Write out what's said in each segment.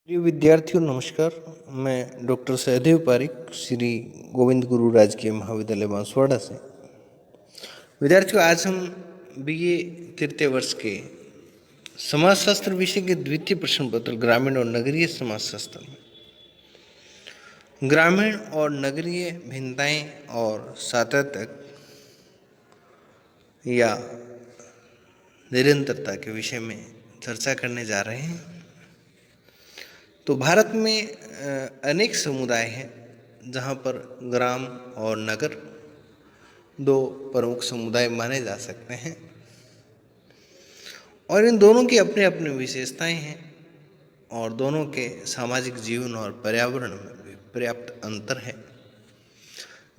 प्रिय विद्यार्थियों नमस्कार। मैं डॉक्टर सहदेव पारिक श्री गोविंद गुरु राजकीय महाविद्यालय बांसवाड़ा से। विद्यार्थियों आज हम बीए तृतीय वर्ष के समाजशास्त्र विषय के द्वितीय प्रश्न पत्र ग्रामीण और नगरीय समाजशास्त्र में ग्रामीण और नगरीय भिन्नताएं और सातत्य या निरंतरता के विषय में चर्चा करने जा रहे हैं। तो भारत में अनेक समुदाय हैं जहाँ पर ग्राम और नगर दो प्रमुख समुदाय माने जा सकते हैं और इन दोनों की अपनी अपनी विशेषताएं हैं और दोनों के सामाजिक जीवन और पर्यावरण में भी पर्याप्त अंतर है।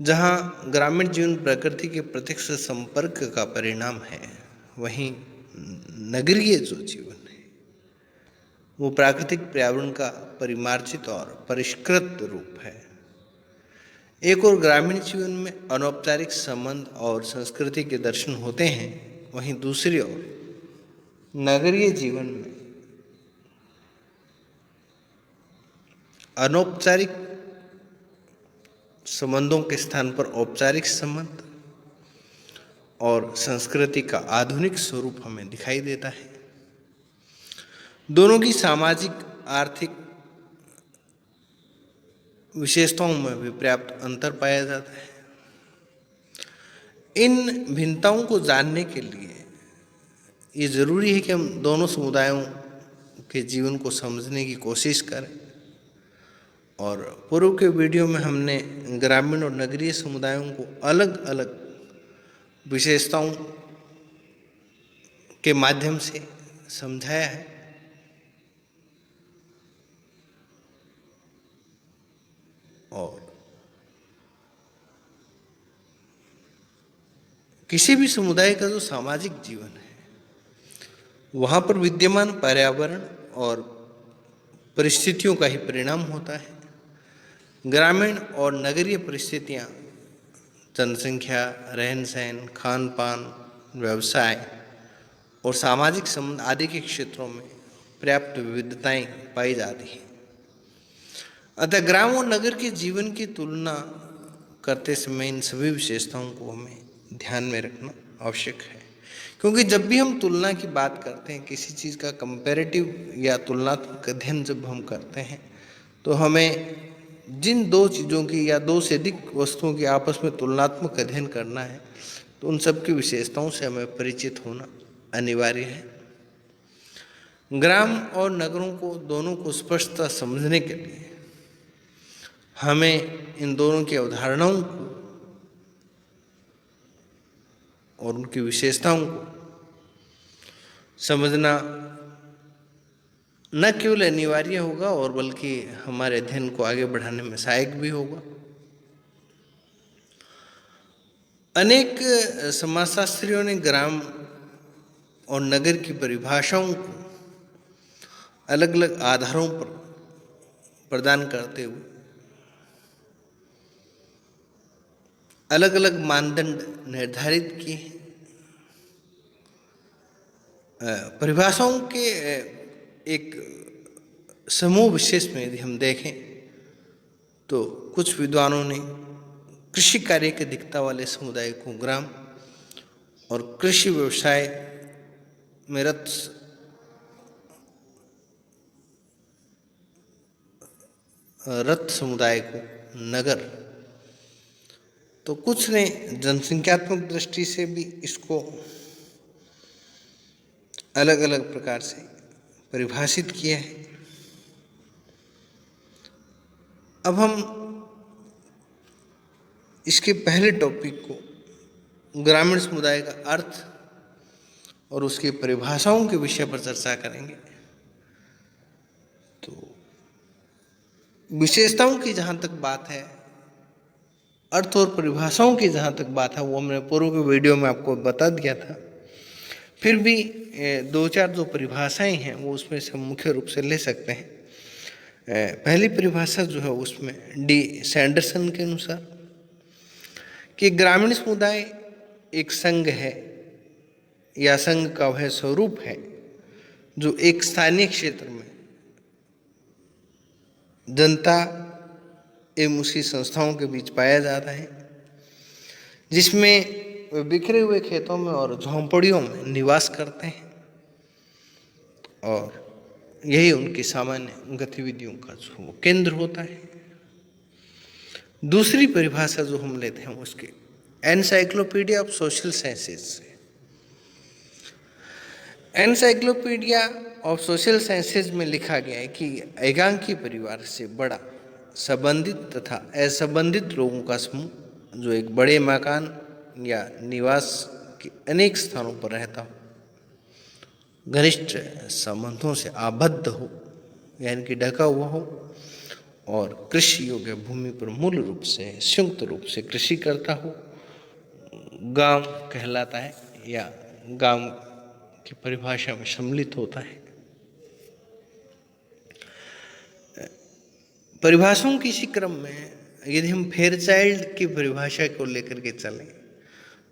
जहाँ ग्रामीण जीवन प्रकृति के प्रत्यक्ष संपर्क का परिणाम है, वहीं नगरीय जो जीवन है वो प्राकृतिक पर्यावरण का परिमार्जित और परिष्कृत रूप है। एक और ग्रामीण जीवन में अनौपचारिक संबंध और संस्कृति के दर्शन होते हैं, वहीं दूसरी ओर नगरीय जीवन में अनौपचारिक संबंधों के स्थान पर औपचारिक संबंध और संस्कृति का आधुनिक स्वरूप हमें दिखाई देता है। दोनों की सामाजिक आर्थिक विशेषताओं में भी पर्याप्त अंतर पाया जाता है। इन भिन्नताओं को जानने के लिए ये जरूरी है कि हम दोनों समुदायों के जीवन को समझने की कोशिश करें। और पूर्व के वीडियो में हमने ग्रामीण और नगरीय समुदायों को अलग अलग विशेषताओं के माध्यम से समझाया है। और किसी भी समुदाय का जो सामाजिक जीवन है वहाँ पर विद्यमान पर्यावरण और परिस्थितियों का ही परिणाम होता है। ग्रामीण और नगरीय परिस्थितियाँ जनसंख्या, रहन सहन, खान पान, व्यवसाय और सामाजिक संबंध आदि के क्षेत्रों में पर्याप्त विविधताएं पाई जाती हैं। अतः ग्राम और नगर के जीवन की तुलना करते समय इन सभी विशेषताओं को हमें ध्यान में रखना आवश्यक है, क्योंकि जब भी हम तुलना की बात करते हैं, किसी चीज़ का कंपैरेटिव या तुलनात्मक अध्ययन जब हम करते हैं, तो हमें जिन दो चीज़ों की या दो से अधिक वस्तुओं की आपस में तुलनात्मक अध्ययन करना है, तो उन सब की विशेषताओं से हमें परिचित होना अनिवार्य है। ग्राम और नगरों को दोनों को स्पष्टता समझने के लिए हमें इन दोनों की अवधारणाओं को और उनकी विशेषताओं को समझना न केवल अनिवार्य होगा और बल्कि हमारे अध्ययन को आगे बढ़ाने में सहायक भी होगा। अनेक समाजशास्त्रियों ने ग्राम और नगर की परिभाषाओं को अलग अलग आधारों पर प्रदान करते हुए अलग अलग मानदंड निर्धारित किए हैं। परिभाषाओं के एक समूह विशेष में यदि हम देखें तो कुछ विद्वानों ने कृषि कार्य के अधिकता वाले समुदाय को ग्राम और कृषि व्यवसाय में रत समुदाय को नगर, तो कुछ ने जनसंख्यात्मक दृष्टि से भी इसको अलग अलग प्रकार से परिभाषित किया है। अब हम इसके पहले टॉपिक को ग्रामीण समुदाय का अर्थ और उसकी परिभाषाओं के विषय पर चर्चा करेंगे। तो विशेषताओं की जहाँ तक बात है, अर्थ और परिभाषाओं की जहाँ तक बात है, वो हमने पूर्व के वीडियो में आपको बता दिया था। फिर भी दो चार जो परिभाषाएं हैं वो उसमें से हम मुख्य रूप से ले सकते हैं। पहली परिभाषा जो है उसमें डी सैंडरसन के अनुसार कि ग्रामीण समुदाय एक संघ है या संघ का वह स्वरूप है जो एक स्थानीय क्षेत्र में जनता एवं उसकी संस्थाओं के बीच पाया जाता है, जिसमें वे बिखरे हुए खेतों में और झोंपड़ियों में निवास करते हैं और यही उनकी सामान्य गतिविधियों का जो केंद्र होता है। दूसरी परिभाषा जो हम लेते हैं उसके एनसाइक्लोपीडिया ऑफ सोशल साइंसेज से। एनसाइक्लोपीडिया ऑफ सोशल साइंसेज में लिखा गया है कि एकांकी परिवार से बड़ा संबंधित तथा असंबंधित लोगों का समूह जो एक बड़े मकान या निवास के अनेक स्थानों पर रहता हो, घनिष्ठ संबंधों से आबद्ध हो यानी कि ढका हुआ हो और कृषि योग्य भूमि पर मूल रूप से संयुक्त रूप से कृषि करता हो, गांव कहलाता है या गांव की परिभाषा में सम्मिलित होता है। परिभाषाओं के इसी क्रम में यदि हम फेयरचाइल्ड की परिभाषा को लेकर के चलें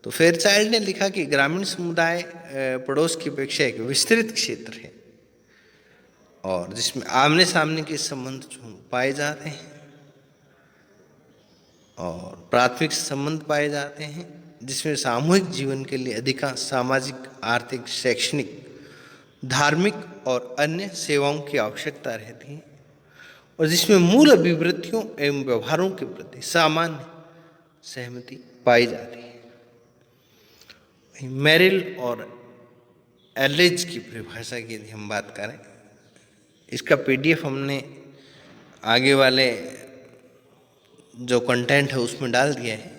तो फेयरचाइल्ड ने लिखा कि ग्रामीण समुदाय पड़ोस की अपेक्षा एक विस्तृत क्षेत्र है और जिसमें आमने सामने के संबंध जो पाए जाते हैं और प्राथमिक संबंध पाए जाते हैं, जिसमें सामूहिक जीवन के लिए अधिकांश सामाजिक, आर्थिक, शैक्षणिक, धार्मिक और अन्य सेवाओं की आवश्यकता रहती है और जिसमें मूल अभिवृत्तियों एवं व्यवहारों के प्रति सामान्य सहमति पाई जाती है। मेरिल और एलिज की परिभाषा की यदि हम बात करें, इसका पीडीएफ हमने आगे वाले जो कंटेंट है उसमें डाल दिया है।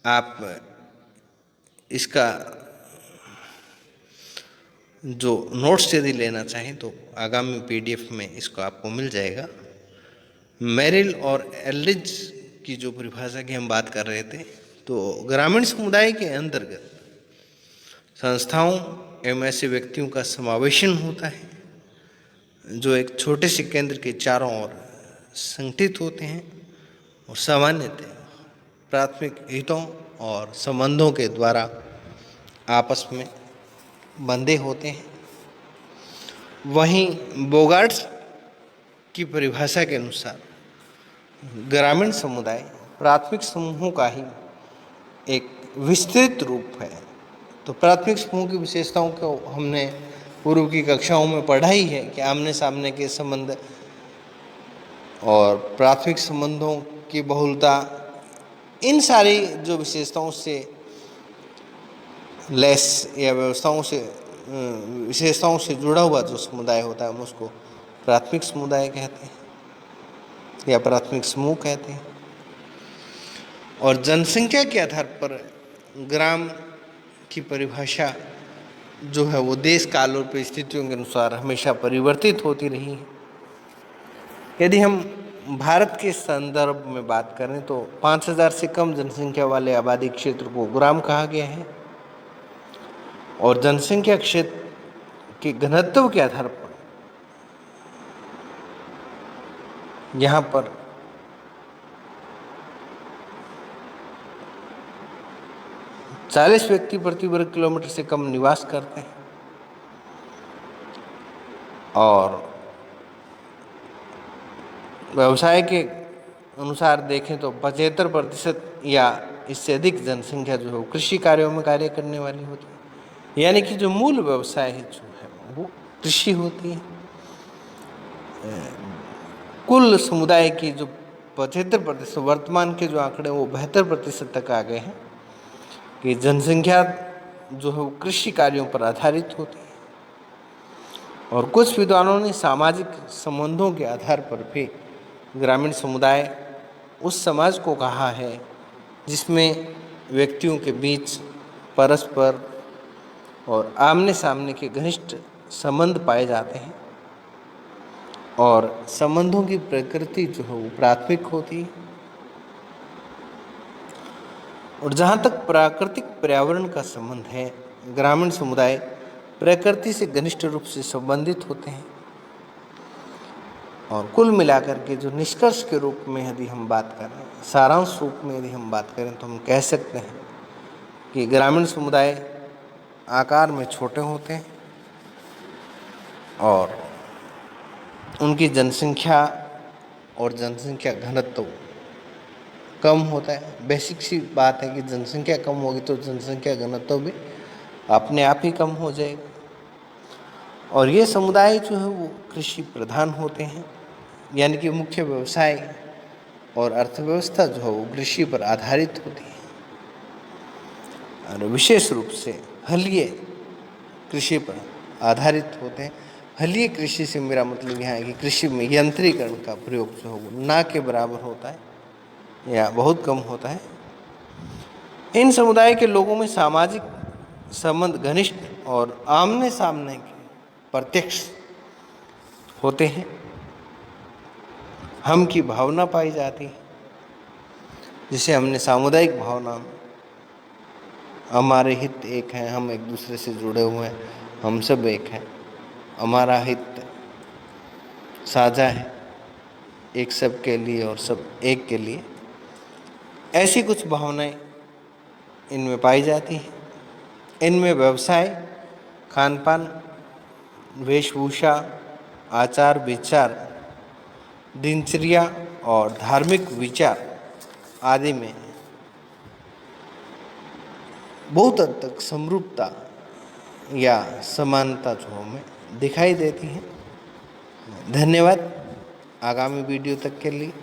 आप इसका जो नोट्स यदि लेना चाहें तो आगामी पीडीएफ में इसको आपको मिल जाएगा। मेरिल और एलिज की जो परिभाषा की हम बात कर रहे थे, तो ग्रामीण समुदाय के अंतर्गत संस्थाओं एवं ऐसे व्यक्तियों का समावेशन होता है जो एक छोटे से केंद्र के चारों ओर संगठित होते हैं और सामान्यतः प्राथमिक हितों और संबंधों के द्वारा आपस में बंधे होते हैं। वहीं बोगार्ट्स की परिभाषा के अनुसार ग्रामीण समुदाय प्राथमिक समूहों का ही एक विस्तृत रूप है। तो प्राथमिक समूह की विशेषताओं को हमने पूर्व की कक्षाओं में पढ़ा ही है कि आमने सामने के संबंध और प्राथमिक संबंधों की बहुलता, इन सारी जो विशेषताओं से लैस या विशेषताओं से जुड़ा हुआ जो समुदाय होता है हम उसको प्राथमिक समुदाय कहते हैं या प्राथमिक समूह कहते हैं। और जनसंख्या के आधार पर ग्राम की परिभाषा जो है वो देश काल और परिस्थितियों के अनुसार हमेशा परिवर्तित होती रही है। यदि हम भारत के संदर्भ में बात करें तो 5000 से कम जनसंख्या वाले आबादी क्षेत्र को ग्राम कहा गया है और जनसंख्या क्षेत्र के घनत्व के आधार पर यहाँ पर चालीस व्यक्ति प्रति वर्ग किलोमीटर से कम निवास करते हैं और व्यवसाय के अनुसार देखें तो 75% या इससे अधिक जनसंख्या जो है कृषि कार्यों में कार्य करने वाली होती है, यानी कि जो मूल व्यवसाय है जो है वो कृषि होती है। कुल समुदाय की जो 75% वर्तमान के जो आंकड़े वो 72% तक आ गए हैं कि जनसंख्या जो है वो कृषि कार्यों पर आधारित होती है। और कुछ विद्वानों ने सामाजिक संबंधों के आधार पर भी ग्रामीण समुदाय उस समाज को कहा है जिसमें व्यक्तियों के बीच परस्पर और आमने सामने के घनिष्ठ संबंध पाए जाते हैं और संबंधों की प्रकृति जो है वो प्राथमिक होती है। और जहाँ तक प्राकृतिक पर्यावरण का संबंध है, ग्रामीण समुदाय प्रकृति से घनिष्ठ रूप से संबंधित होते हैं। और कुल मिलाकर के जो निष्कर्ष के रूप में यदि हम बात करें, सारांश रूप में यदि हम बात करें तो हम कह सकते हैं कि ग्रामीण समुदाय आकार में छोटे होते हैं और उनकी जनसंख्या और जनसंख्या घनत्व कम होता है। बेसिक सी बात है कि जनसंख्या कम होगी तो जनसंख्या घनत्व भी अपने आप ही कम हो जाएगा। और ये समुदाय जो है वो कृषि प्रधान होते हैं, यानी कि मुख्य व्यवसाय और अर्थव्यवस्था जो है वो कृषि पर आधारित होती है। और विशेष रूप से हल्लीय कृषि पर आधारित होते हैं। हल्लीय कृषि से मेरा मतलब यहाँ है कि कृषि में यंत्रीकरण का प्रयोग जो है वो ना के बराबर होता है या बहुत कम होता है। इन समुदाय के लोगों में सामाजिक संबंध घनिष्ठ और आमने सामने के प्रत्यक्ष होते हैं। हम की भावना पाई जाती है, जिसे हमने सामुदायिक भावना, हमारे हित एक हैं, हम एक दूसरे से जुड़े हुए हैं, हम सब एक हैं, हमारा हित साझा है, एक सब के लिए और सब एक के लिए, ऐसी कुछ भावनाएं इनमें पाई जाती हैं। इनमें व्यवसाय, खान पान, वेशभूषा, आचार विचार, दिनचर्या और धार्मिक विचार आदि में बहुत हद तक समरूपता या समानता जो हमें दिखाई देती है। धन्यवाद। आगामी वीडियो तक के लिए